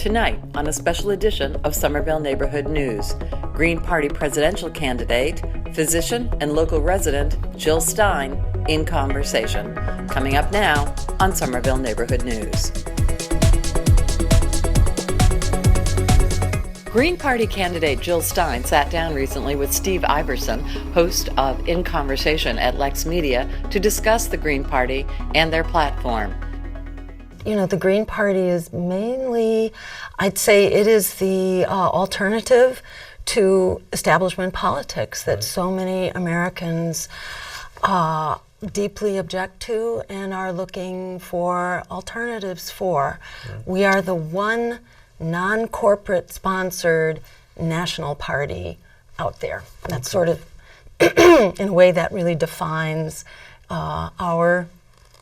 Tonight, on a special edition of Somerville Neighborhood News, Green Party presidential candidate, physician, and local resident Jill Stein in conversation. Coming up now on Somerville Neighborhood News. Green Party candidate Jill Stein sat down recently with Steve Iverson, host of In Conversation at Lex Media, to discuss the Green Party and their platform. You know, the Green Party is mainly, I'd say it is the alternative to establishment politics that so many Americans deeply object to and are looking for alternatives for. We are the one non-corporate sponsored national party out there. That's sort of, in a way, that really defines our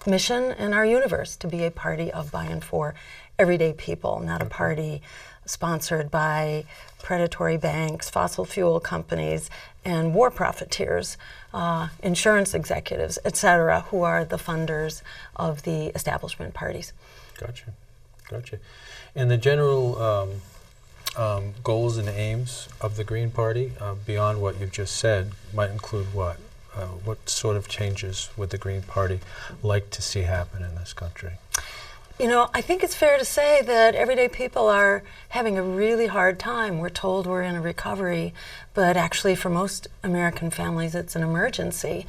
mission and our universe, to be a party of, by, and for everyday people, not a party sponsored by predatory banks, fossil fuel companies, and war profiteers, insurance executives, etc., who are the funders of the establishment parties. Gotcha. And the general goals and aims of the Green Party, beyond what you've just said, might include what? What sort of changes would the Green Party like to see happen in this country? You know, I think it's fair to say that everyday people are having a really hard time. We're told we're in a recovery, but actually for most American families it's an emergency.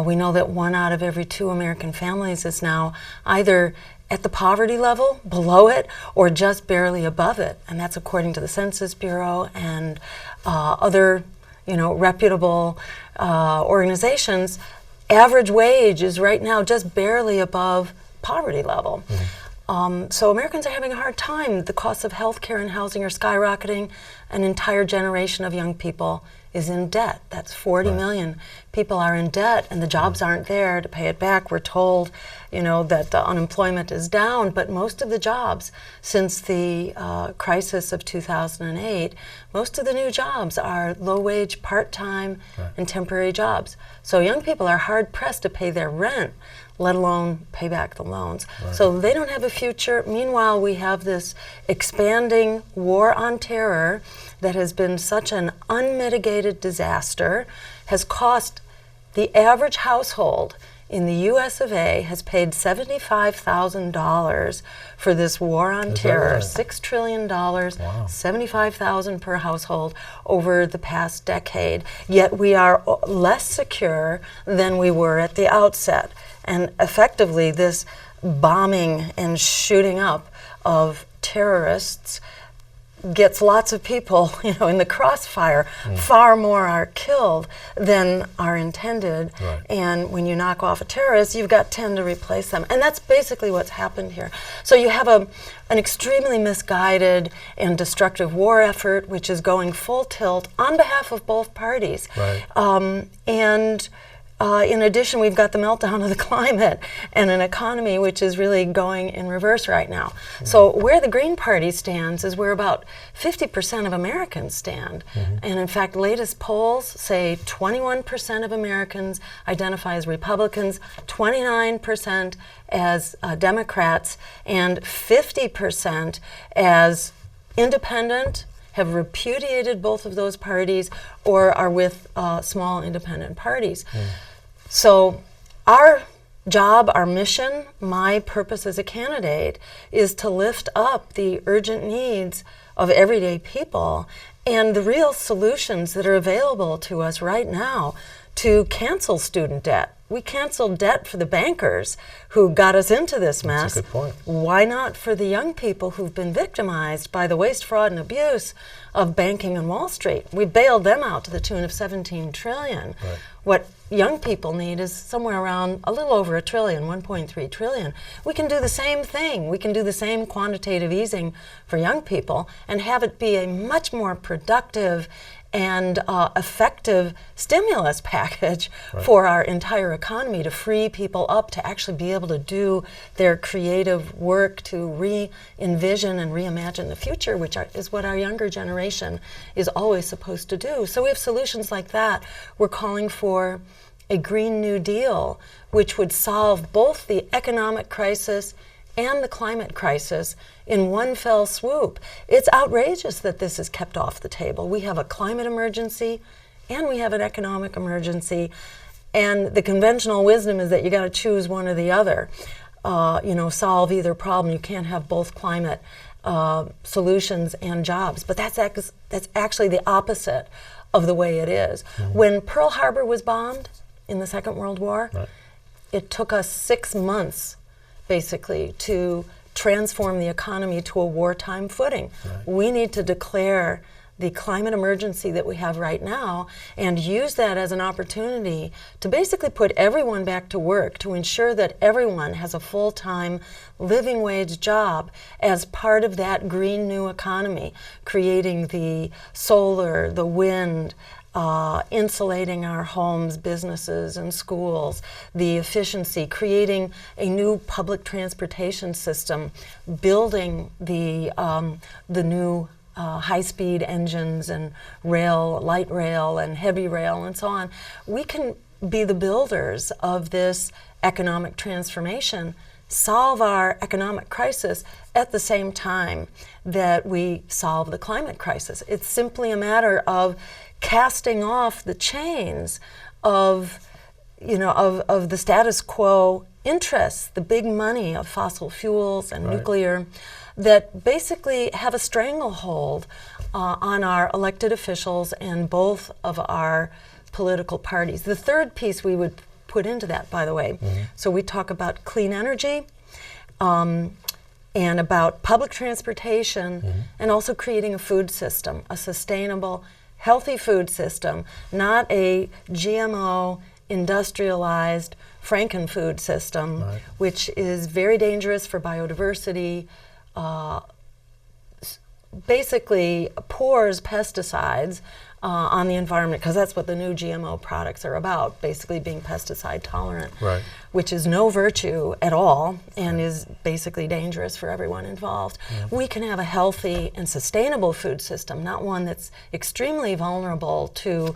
We know that 1 out of every 2 American families is now either at the poverty level, below it, or just barely above it. And that's according to the Census Bureau and other, reputable organizations. Average wage is right now just barely above poverty level. So Americans are having a hard time. The costs of health care and housing are skyrocketing. An entire generation of young people is in debt. That's 40 million people are in debt, and the jobs aren't there to pay it back. We're told, that the unemployment is down, but most of the jobs since the crisis of 2008, most of the new jobs are low-wage, part-time, and temporary jobs. So young people are hard-pressed to pay their rent, let alone pay back the loans. So they don't have a future. Meanwhile, we have this expanding war on terror that has been such an unmitigated disaster, has cost the average household in the US of A has paid $75,000 for this war on terror. Right? $6 trillion, $75,000 per household over the past decade. Yet we are less secure than we were at the outset. And effectively, this bombing and shooting up of terrorists gets lots of people, in the crossfire. Far more are killed than are intended. And when you knock off a terrorist, you've got 10 to replace them. And that's basically what's happened here. So you have an extremely misguided and destructive war effort, which is going full tilt on behalf of both parties. In addition, we've got the meltdown of the climate and an economy which is really going in reverse right now. So where the Green Party stands is where about 50% of Americans stand. And in fact, latest polls say 21% of Americans identify as Republicans, 29% as Democrats, and 50% as independent, have repudiated both of those parties, or are with small independent parties. So our job, our mission, my purpose as a candidate is to lift up the urgent needs of everyday people and the real solutions that are available to us right now to cancel student debt. We canceled debt for the bankers who got us into this mess. That's a good point. Why not for the young people who've been victimized by the waste, fraud, and abuse of banking and Wall Street? We bailed them out to the tune of $17 trillion. What young people need is somewhere around a little over $1 trillion, $1.3 trillion. We can do the same thing. We can do the same quantitative easing for young people and have it be a much more productive and effective stimulus package for our entire economy, to free people up to actually be able to do their creative work, to re-envision and reimagine the future, which is what our younger generation is always supposed to do. So we have solutions like that. We're calling for a Green New Deal, which would solve both the economic crisis and the climate crisis in one fell swoop. It's outrageous that this is kept off the table. We have a climate emergency and we have an economic emergency, and the conventional wisdom is that you got to choose one or the other. Solve either problem. You can't have both climate solutions and jobs. But that's actually the opposite of the way it is. Mm-hmm. When Pearl Harbor was bombed in the Second World War, right, it took us 6 months, basically, to transform the economy to a wartime footing. Right. We need to declare the climate emergency that we have right now and use that as an opportunity to basically put everyone back to work, to ensure that everyone has a full-time living wage job as part of that green new economy, creating the solar, the wind, insulating our homes, businesses, and schools, the efficiency, creating a new public transportation system, building the new high-speed engines and rail, light rail and heavy rail and so on. We can be the builders of this economic transformation, solve our economic crisis at the same time that we solve the climate crisis. It's simply a matter of casting off the chains of the status quo interests, the big money of fossil fuels and right, nuclear, that basically have a stranglehold on our elected officials and both of our political parties. The third piece we would put into that, by the way, mm-hmm, so we talk about clean energy and about public transportation, mm-hmm, and also creating a food system, a sustainable, healthy food system, not a GMO, industrialized Frankenfood system, right, which is very dangerous for biodiversity, basically pours pesticides on the environment, because that's what the new GMO products are about, basically being pesticide tolerant, right, which is no virtue at all and is basically dangerous for everyone involved. Yeah. We can have a healthy and sustainable food system, not one that's extremely vulnerable to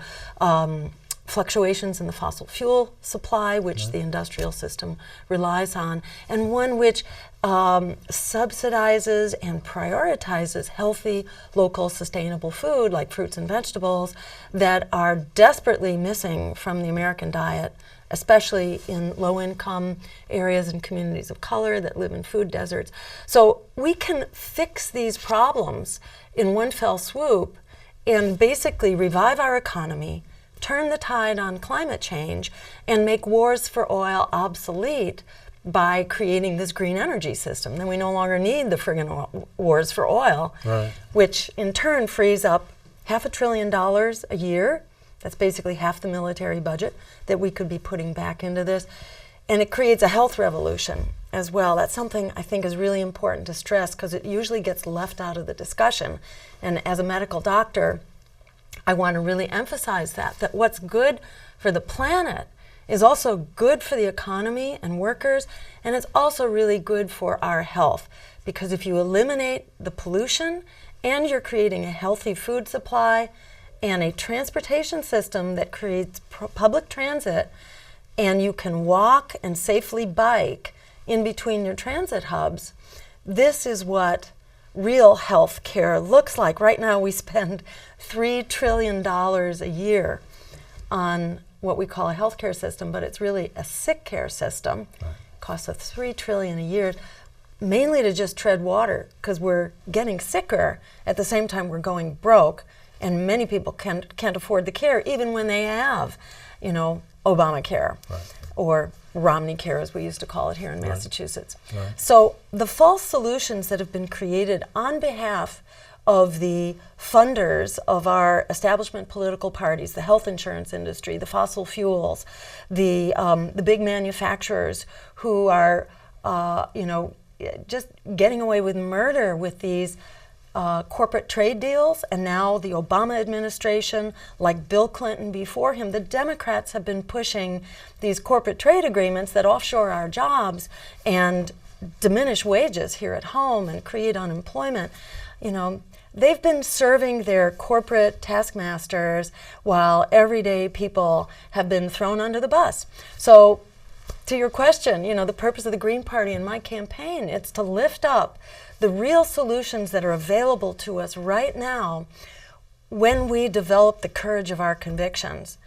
fluctuations in the fossil fuel supply, which right, the industrial system relies on, and one which subsidizes and prioritizes healthy, local, sustainable food like fruits and vegetables that are desperately missing from the American diet, especially in low-income areas and communities of color that live in food deserts. So we can fix these problems in one fell swoop and basically revive our economy, turn the tide on climate change, and make wars for oil obsolete by creating this green energy system. Then we no longer need the friggin' wars for oil, right, which in turn frees up $500 billion a year. That's basically half the military budget that we could be putting back into this. And it creates a health revolution as well. That's something I think is really important to stress, because it usually gets left out of the discussion. And as a medical doctor, I want to really emphasize that what's good for the planet is also good for the economy and workers, and it's also really good for our health, because if you eliminate the pollution and you're creating a healthy food supply and a transportation system that creates public transit, and you can walk and safely bike in between your transit hubs, this is what real health care looks like. Right now we spend $3 trillion a year on what we call a healthcare system, but it's really a sick care system. Right. It costs us $3 trillion a year, mainly to just tread water, because we're getting sicker at the same time we're going broke, and many people can't afford the care even when they have, Obamacare, right, or Romney Care, as we used to call it here in Massachusetts. Right. So the false solutions that have been created on behalf of the funders of our establishment political parties, the health insurance industry, the fossil fuels, the big manufacturers who are, just getting away with murder with these corporate trade deals, and now the Obama administration, like Bill Clinton before him, the Democrats have been pushing these corporate trade agreements that offshore our jobs and diminish wages here at home and create unemployment. They've been serving their corporate taskmasters while everyday people have been thrown under the bus. So to your question, the purpose of the Green Party and my campaign, it's to lift up the real solutions that are available to us right now when we develop the courage of our convictions.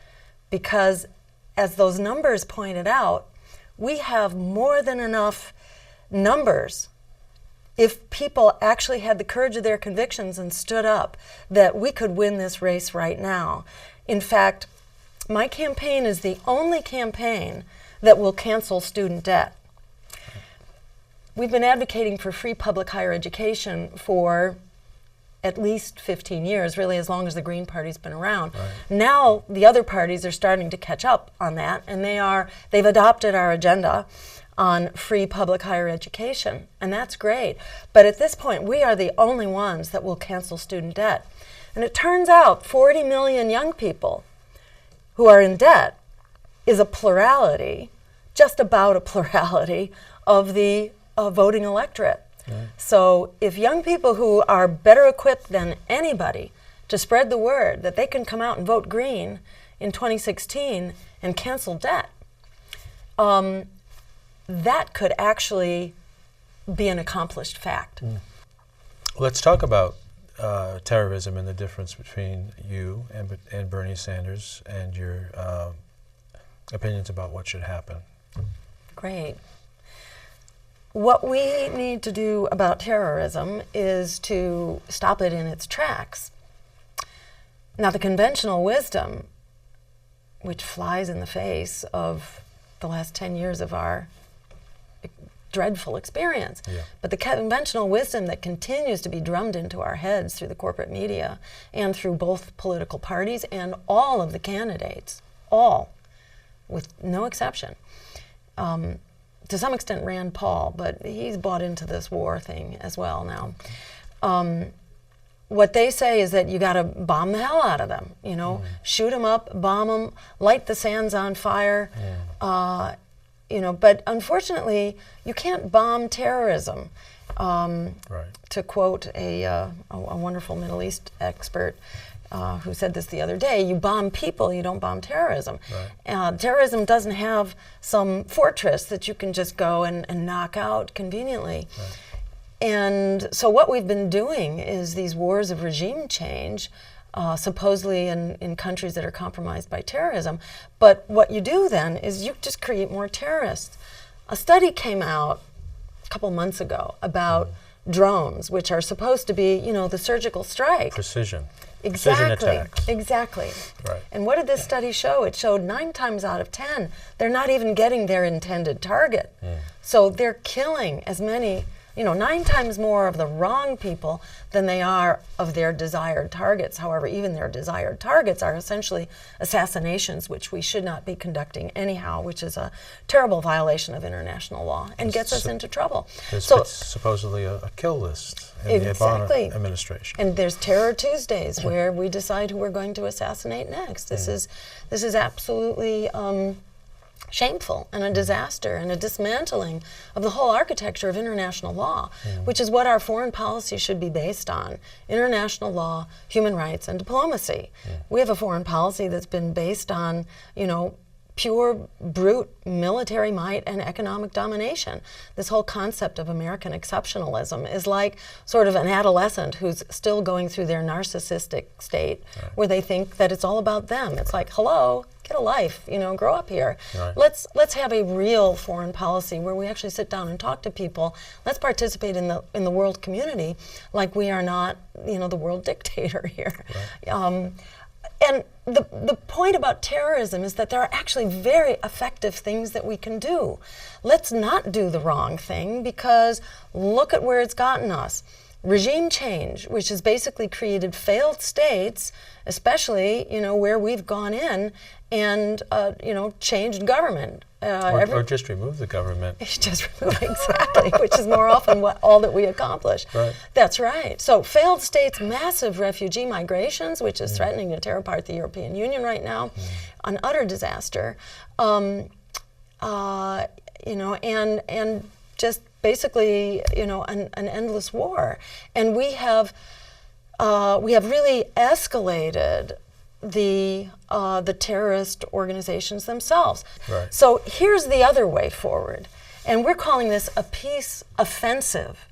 Because, as those numbers pointed out, we have more than enough numbers, if people actually had the courage of their convictions and stood up, that we could win this race right now. In fact, my campaign is the only campaign that will cancel student debt. We've been advocating for free public higher education for at least 15 years, really as long as the Green Party's been around. Right. Now the other parties are starting to catch up on that, and they've adopted our agenda on free public higher education, and that's great. But at this point, we are the only ones that will cancel student debt. And it turns out 40 million young people who are in debt is a plurality, just about a plurality, of the voting electorate. Right. So if young people who are better equipped than anybody to spread the word that they can come out and vote green in 2016 and cancel debt, that could actually be an accomplished fact. Let's talk about terrorism and the difference between you and Bernie Sanders and your opinions about what should happen. Great. What we need to do about terrorism is to stop it in its tracks. Now, the conventional wisdom, which flies in the face of the last 10 years of our dreadful experience, but the conventional wisdom that continues to be drummed into our heads through the corporate media and through both political parties and all of the candidates, all, with no exception, to some extent Rand Paul, but he's bought into this war thing as well now. What they say is that you got to bomb the hell out of them, shoot them up, bomb them, light the sands on fire, but unfortunately, you can't bomb terrorism. To quote a wonderful Middle East expert who said this the other day, you bomb people, you don't bomb terrorism. Right. Terrorism doesn't have some fortress that you can just go and knock out conveniently. Right. And so what we've been doing is these wars of regime change, supposedly in countries that are compromised by terrorism. But what you do then is you just create more terrorists. A study came out a couple months ago about drones, which are supposed to be, the surgical strike. Precision. Exactly. Precision attacks. Exactly. Right. And what did this study show? It showed 9 times out of 10, they're not even getting their intended target. So they're killing as many, 9 times more of the wrong people than they are of their desired targets. However, even their desired targets are essentially assassinations, which we should not be conducting anyhow, which is a terrible violation of international law and gets us into trouble. There's supposedly a kill list in the Obama administration. And there's Terror Tuesdays where we decide who we're going to assassinate next. This is absolutely shameful and a disaster and a dismantling of the whole architecture of international law, which is what our foreign policy should be based on: international law, human rights, and diplomacy. We have a foreign policy that's been based on, pure, brute military might and economic domination. This whole concept of American exceptionalism is like sort of an adolescent who's still going through their narcissistic state, where they think that it's all about them. It's like, hello, get a life, grow up here. Right. Let's have a real foreign policy where we actually sit down and talk to people. Let's participate in the world community like we are not, the world dictator here. Right. And the point about terrorism is that there are actually very effective things that we can do. Let's not do the wrong thing, because look at where it's gotten us. Regime change, which has basically created failed states, especially, where we've gone in and, changed government. Or just remove the government. Just remove, exactly, which is more often all that we accomplish. Right. That's right. So failed states, massive refugee migrations, which is threatening to tear apart the European Union right now, an utter disaster, and just basically, an endless war. And we have really escalated the terrorist organizations themselves. Right. So here's the other way forward. And we're calling this a peace offensive,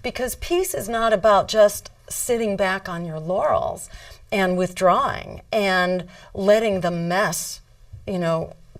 because peace is not about just sitting back on your laurels and withdrawing and letting the mess,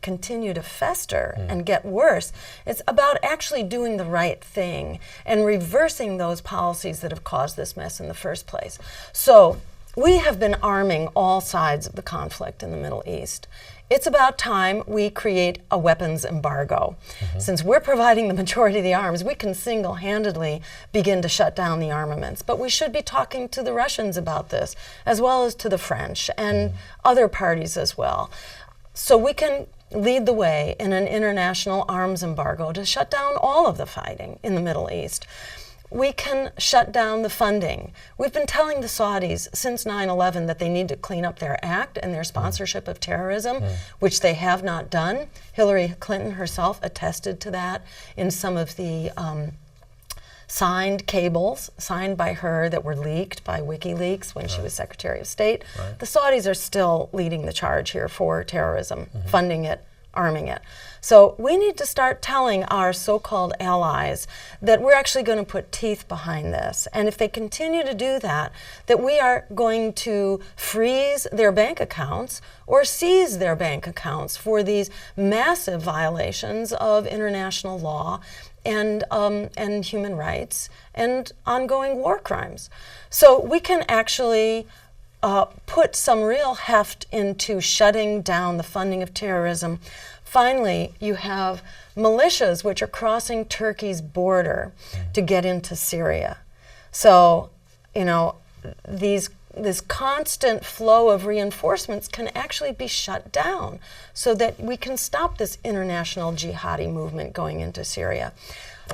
continue to fester and get worse. It's about actually doing the right thing and reversing those policies that have caused this mess in the first place. So we have been arming all sides of the conflict in the Middle East. It's about time we create a weapons embargo. Since we're providing the majority of the arms, we can single-handedly begin to shut down the armaments. But we should be talking to the Russians about this, as well as to the French and other parties as well. So we can lead the way in an international arms embargo to shut down all of the fighting in the Middle East. We can shut down the funding. We've been telling the Saudis since 9/11 that they need to clean up their act and their sponsorship of terrorism, which they have not done. Hillary Clinton herself attested to that in some of the signed cables signed by her that were leaked by WikiLeaks when she was Secretary of State. Right. The Saudis are still leading the charge here for terrorism, funding it, arming it. So we need to start telling our so-called allies that we're actually going to put teeth behind this. And if they continue to do that, that we are going to freeze their bank accounts or seize their bank accounts for these massive violations of international law and human rights and ongoing war crimes. So we can actually put some real heft into shutting down the funding of terrorism. Finally, you have militias which are crossing Turkey's border to get into Syria. So, this constant flow of reinforcements can actually be shut down so that we can stop this international jihadi movement going into Syria.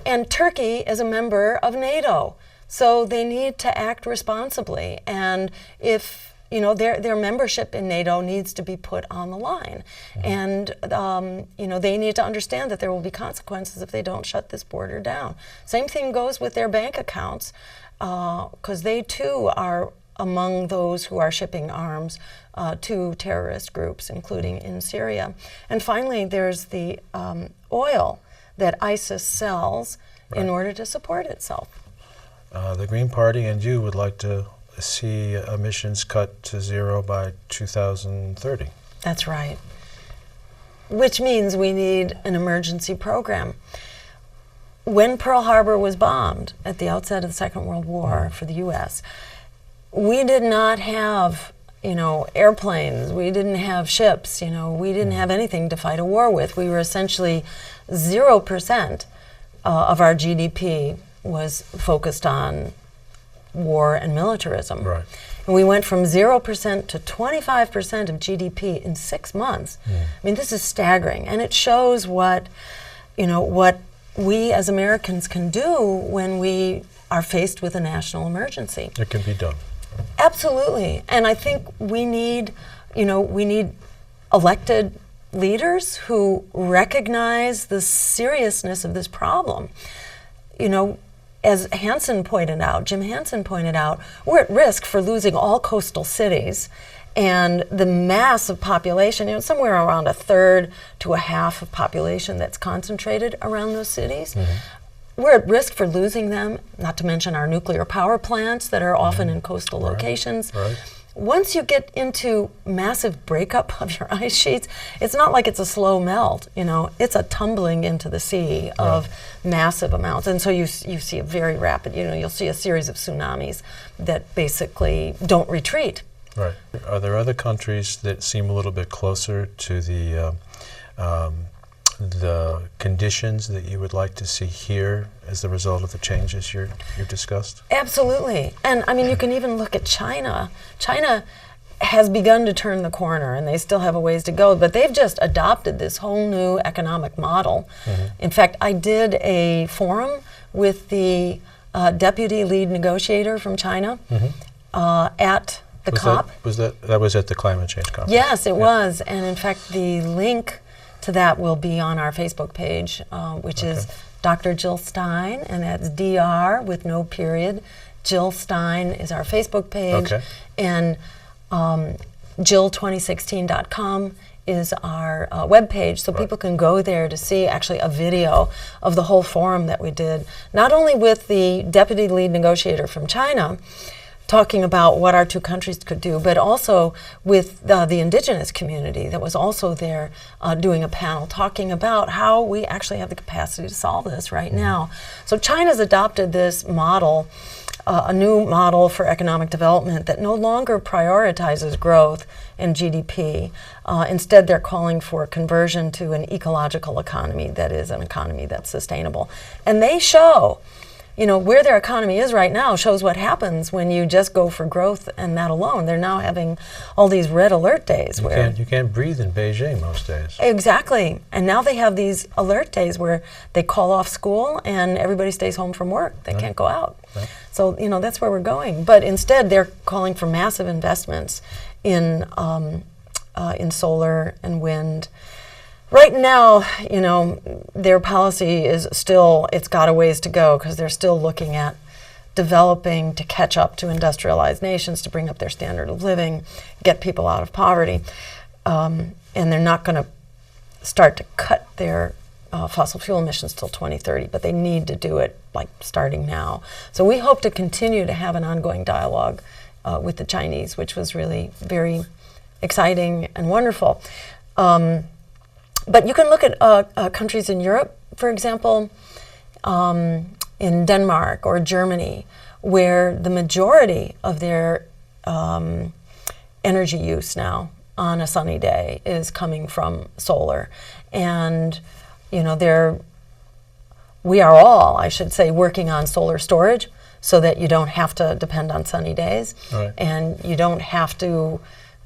And Turkey is a member of NATO, so they need to act responsibly. And if their membership in NATO needs to be put on the line. And, they need to understand that there will be consequences if they don't shut this border down. Same thing goes with their bank accounts, because they too are among those who are shipping arms to terrorist groups, including in Syria. And finally, there's the oil that ISIS sells in order to support itself. The Green Party and you would like to see emissions cut to zero by 2030. That's right. Which means we need an emergency program. When Pearl Harbor was bombed at the outset of the Second World War for the U.S., we did not have, airplanes. We didn't have ships. We didn't have anything to fight a war with. We were essentially 0% of our GDP was focused on war and militarism. Right. And we went from 0% to 25% of GDP in 6 months. I mean, this is staggering, and it shows what we as Americans can do when we are faced with a national emergency. It can be done. Absolutely. And I think we need elected leaders who recognize the seriousness of this problem. As Jim Hansen pointed out, we're at risk for losing all coastal cities, and the mass of population, somewhere around a third to a half of population that's concentrated around those cities. We're at risk for losing them, not to mention our nuclear power plants that are often in coastal locations. Right. Once you get into massive breakup of your ice sheets, it's not like it's a slow melt, it's a tumbling into the sea of massive amounts. And so you see a very rapid, you'll see a series of tsunamis that basically don't retreat. Right. Are there other countries that seem a little bit closer to the conditions that you would like to see here as the result of the changes you've discussed? Absolutely. And I mean, you can even look at China. China has begun to turn the corner, and they still have a ways to go, but they've just adopted this whole new economic model. In fact, I did a forum with the deputy lead negotiator from China at the COP. That was at the climate change conference? Yes, it was. And in fact, the link to that will be on our Facebook page, which is Dr. Jill Stein, and that's DR with no period. Jill Stein is our Facebook page. And Jill2016.com is our webpage, so people can go there to see actually a video of the whole forum that we did, not only with the deputy lead negotiator from China, talking about what our two countries could do, but also with the indigenous community that was also there doing a panel talking about how we actually have the capacity to solve this right now. So China's adopted this model, a new model for economic development that no longer prioritizes growth and GDP. Instead, they're calling for conversion to an ecological economy that is an economy that's sustainable. And they show, where their economy is right now shows what happens when you just go for growth and that alone. They're now having all these red alert days. You can't breathe in Beijing most days. Exactly. And now they have these alert days where they call off school and everybody stays home from work. They can't go out. Right. So, that's where we're going. But instead, they're calling for massive investments in solar and wind. Right now, their policy is still, it's got a ways to go because they're still looking at developing to catch up to industrialized nations, to bring up their standard of living, get people out of poverty. And they're not going to start to cut their fossil fuel emissions till 2030, but they need to do it starting now. So we hope to continue to have an ongoing dialogue with the Chinese, which was really very exciting and wonderful. But you can look at countries in Europe, for example, in Denmark or Germany, where the majority of their energy use now on a sunny day is coming from solar. And, we are all, I should say, working on solar storage so that you don't have to depend on sunny days. Right. And you don't have to.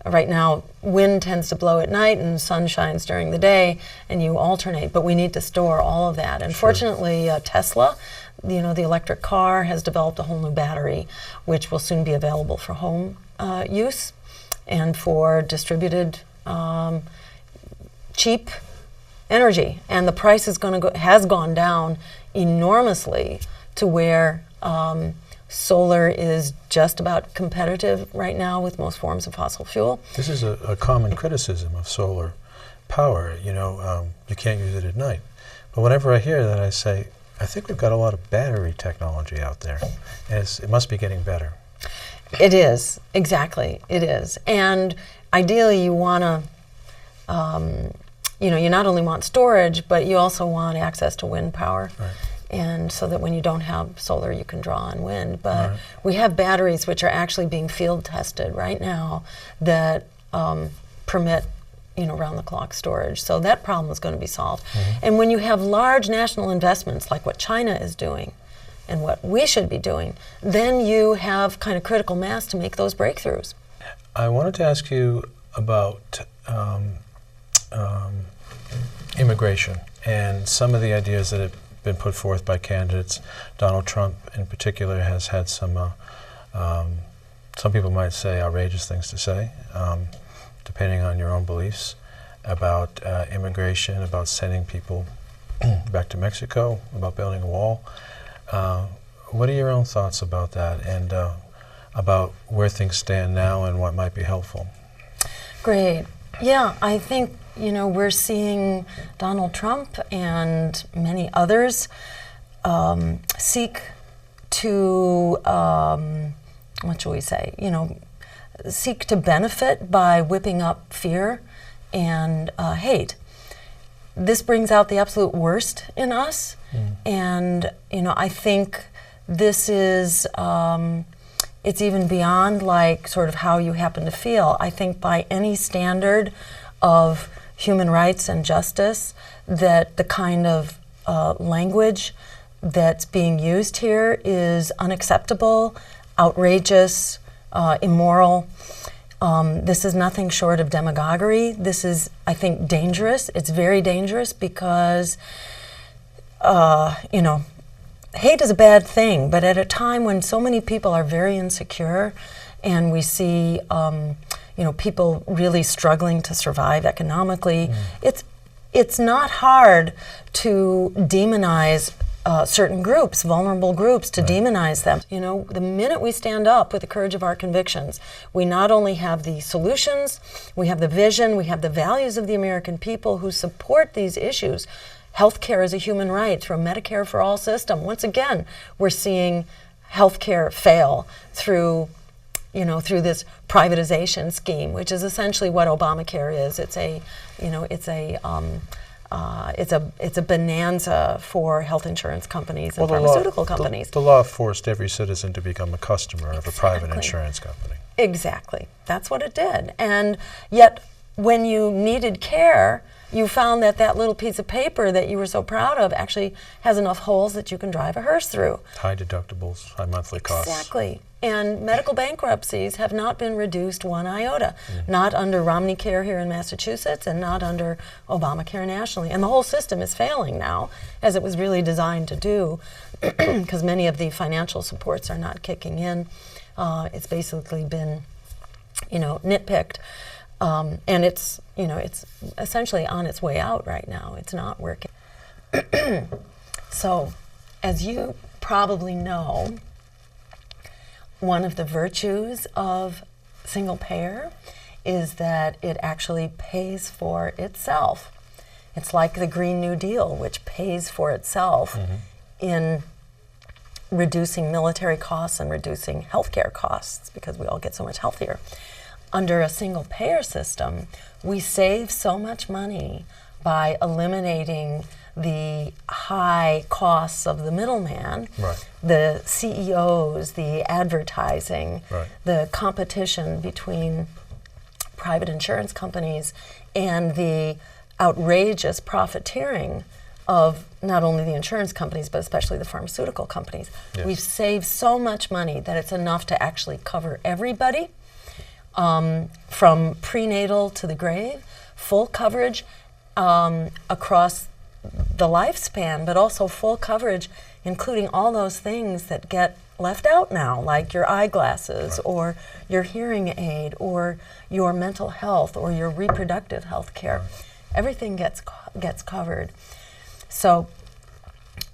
Right now, wind tends to blow at night and sun shines during the day, and you alternate, but we need to store all of that. And Sure. fortunately, Tesla, the electric car, has developed a whole new battery, which will soon be available for home use and for distributed, cheap energy. And the price has gone down enormously to where solar is just about competitive right now with most forms of fossil fuel. This is a common criticism of solar power. You can't use it at night. But whenever I hear that, I say, I think we've got a lot of battery technology out there, and it must be getting better. It is, exactly, it is. And ideally you want to, you not only want storage, but you also want access to wind power. Right. And so that when you don't have solar, you can draw on wind. But Right. we have batteries which are actually being field tested right now that permit, round-the-clock storage. So that problem is going to be solved. Mm-hmm. And when you have large national investments like what China is doing and what we should be doing, then you have kind of critical mass to make those breakthroughs. I wanted to ask you about immigration and some of the ideas that have been put forth by candidates. Donald Trump, in particular, has had some people might say outrageous things to say, depending on your own beliefs, about immigration, about sending people back to Mexico, about building a wall. What are your own thoughts about that, and about where things stand now and what might be helpful? Great. Yeah, I think we're seeing Donald Trump and many others seek to, what shall we say, seek to benefit by whipping up fear and hate. This brings out the absolute worst in us, and I think this is, it's even beyond sort of how you happen to feel. I think by any standard of human rights and justice, that the kind of language that's being used here is unacceptable, outrageous, immoral. This is nothing short of demagoguery. This is, I think, dangerous. It's very dangerous because, hate is a bad thing, but at a time when so many people are very insecure and we see people really struggling to survive economically, it's not hard to demonize certain groups, vulnerable groups, to demonize them. You know, the minute we stand up with the courage of our convictions, we not only have the solutions, we have the vision, we have the values of the American people who support these issues. Healthcare is a human right through a Medicare for all system. Once again, we're seeing healthcare fail through this privatization scheme, which is essentially what Obamacare is. It's a bonanza for health insurance companies and pharmaceutical companies. The law forced every citizen to become a customer of a private insurance company. Exactly. That's what it did. And yet, when you needed care, you found that that little piece of paper that you were so proud of actually has enough holes that you can drive a hearse through. High deductibles, high monthly costs. Exactly. And medical bankruptcies have not been reduced one iota, not under Romney Care here in Massachusetts and not under Obamacare nationally. And the whole system is failing now, as it was really designed to do, because many of the financial supports are not kicking in. It's basically been, nitpicked. And it's essentially on its way out right now. It's not working. So, as you probably know, one of the virtues of single payer is that it actually pays for itself. It's like the Green New Deal, which pays for itself in reducing military costs and reducing healthcare costs, because we all get so much healthier. Under a single payer system, we save so much money by eliminating the high costs of the middleman, the CEOs, the advertising, the competition between private insurance companies, and the outrageous profiteering of not only the insurance companies, but especially the pharmaceutical companies. Yes. We've saved so much money that it's enough to actually cover everybody, from prenatal to the grave, full coverage across the lifespan, but also full coverage, including all those things that get left out now, like your eyeglasses or your hearing aid or your mental health or your reproductive health care. Everything gets covered. So,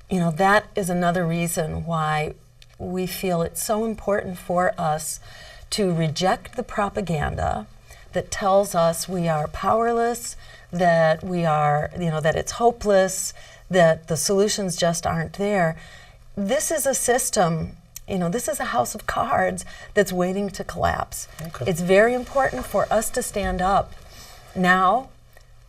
that is another reason why we feel it's so important for us to reject the propaganda that tells us we are powerless, that we are, that it's hopeless, that the solutions just aren't there. This is a system, this is a house of cards that's waiting to collapse. Okay. It's very important for us to stand up now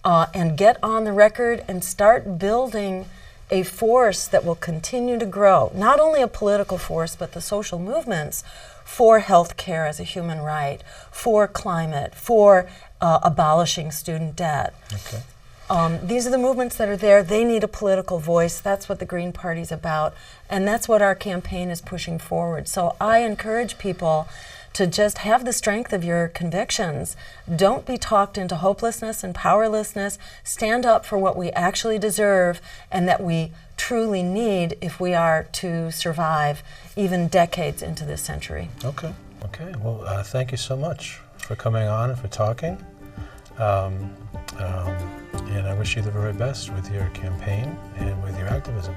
and get on the record and start building a force that will continue to grow, not only a political force, but the social movements for health care as a human right, for climate, for abolishing student debt. Okay. These are the movements that are there. They need a political voice. That's what the Green Party's about, and that's what our campaign is pushing forward. So I encourage people to just have the strength of your convictions. Don't be talked into hopelessness and powerlessness. Stand up for what we actually deserve and that we truly need if we are to survive even decades into this century. Okay. Well, thank you so much for coming on and for talking. And I wish you the very best with your campaign and with your activism.